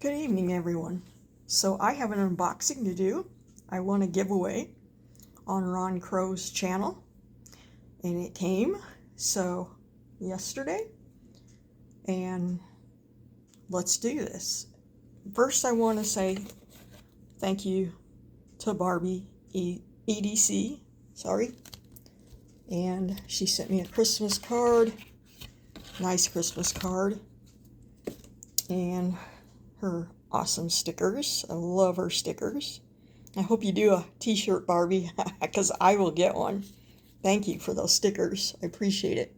Good evening, everyone. So I have an unboxing to do. I won a giveaway on Ron Crow's channel, and it came yesterday, and let's do this. First, I want to say thank you to Barbie EDC, and she sent me a Christmas card, nice Christmas card, and her awesome stickers. I love her stickers. I hope you do a t-shirt, Barbie, because I will get one. Thank you for those stickers. I appreciate it.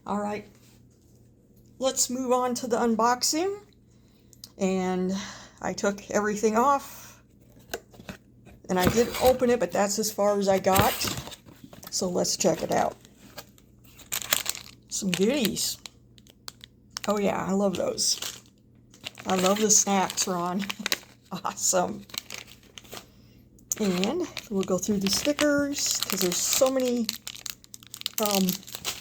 All right, let's move on to the unboxing. And I took everything off, and I did open it, but that's as far as I got. So let's check it out. Some goodies. Oh yeah, I love those. I love the snacks, Ron. Awesome. And we'll go through the stickers because there's so many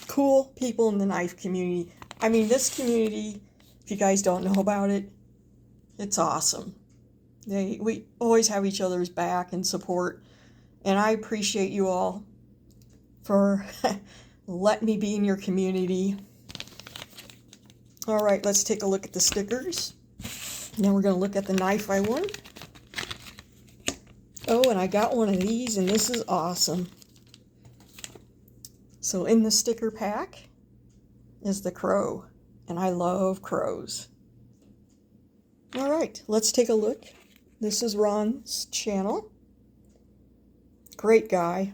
cool people in the knife community. I mean, this community, if you guys don't know about it, it's awesome. We always have each other's back and support, and I appreciate you all for letting me be in your community. All right, let's take a look at the stickers. Now we're going to look at the knife I won. Oh, and I got one of these, and this is awesome. So in the sticker pack is the crow, and I love crows. All right, let's take a look. This is Ron's channel. Great guy.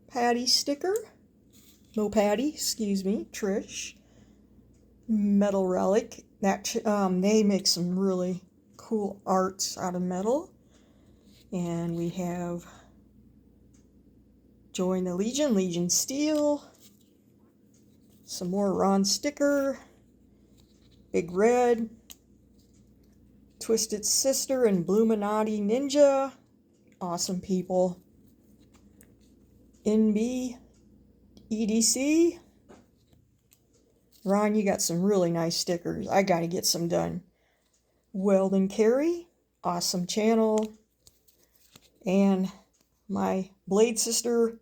Patty sticker. No Patty, excuse me, Trish. Metal Relic. They make some really cool arts out of metal. And we have Join the Legion, Legion Steel. Some more Ron sticker. Big Red. Twisted Sister and Bluminati Ninja. Awesome people. NB EDC. Ron, you got some really nice stickers. I gotta get some done. Weld and Carry. Awesome channel. And my blade sister,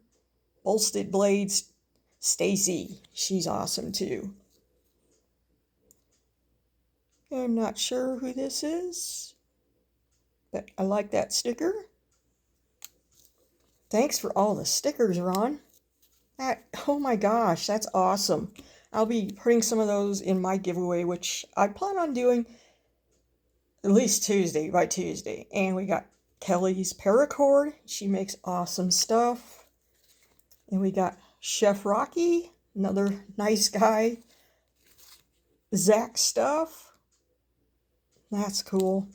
Bolsted Blades, Stacy. She's awesome too. I'm not sure who this is, but I like that sticker. Thanks for all the stickers, Ron. Oh my gosh, that's awesome. I'll be putting some of those in my giveaway, which I plan on doing at least by Tuesday. And we got Kelly's Paracord. She makes awesome stuff. And we got Chef Rocky, another nice guy. Zach Stuff. That's cool.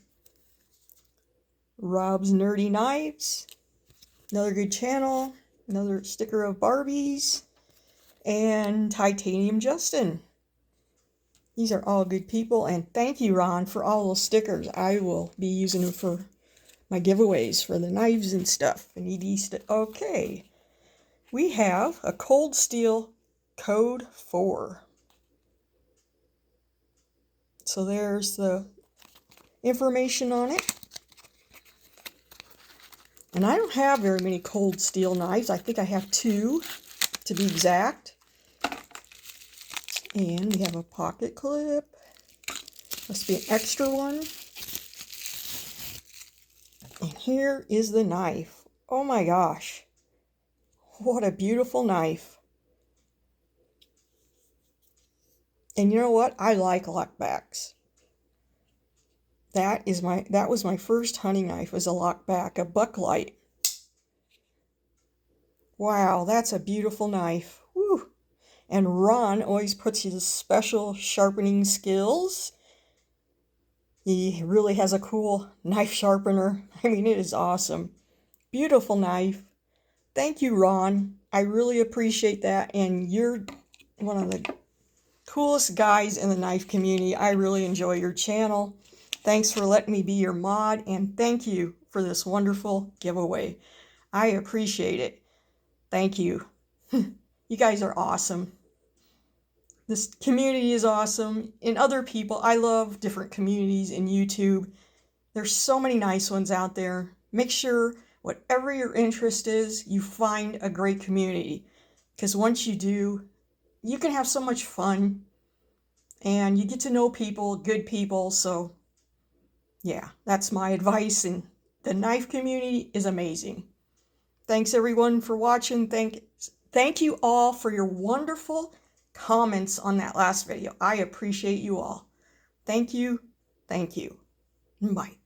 Rob's Nerdy Knives. Another good channel. Another sticker of Barbies. And Titanium Justin. These are all good people. And thank you, Ron, for all those stickers. I will be using them for my giveaways for the knives and stuff. And okay. We have a Cold Steel Code 4. So there's the information on it. And I don't have very many Cold Steel knives. I think I have 2 to be exact. And we have a pocket clip. Must be an extra one. And here is the knife. Oh my gosh. What a beautiful knife. And you know what? I like lockbacks. That was my first hunting knife, was a lockback, a Bucklight. Wow, that's a beautiful knife. Woo. And Ron always puts his special sharpening skills. He really has a cool knife sharpener. I mean, it is awesome. Beautiful knife. Thank you, Ron. I really appreciate that. And you're one of the coolest guys in the knife community. I really enjoy your channel. Thanks for letting me be your mod, and thank you for this wonderful giveaway. I appreciate it. Thank you. You guys are awesome. This community is awesome. And other people, I love different communities in YouTube. There's so many nice ones out there. Make sure whatever your interest is, you find a great community. Because once you do, you can have so much fun and you get to know people, good people. So yeah, that's my advice. And the knife community is amazing. Thanks everyone for watching. Thank you all for your wonderful comments on that last video. I appreciate you all. Thank you. Thank you. Bye.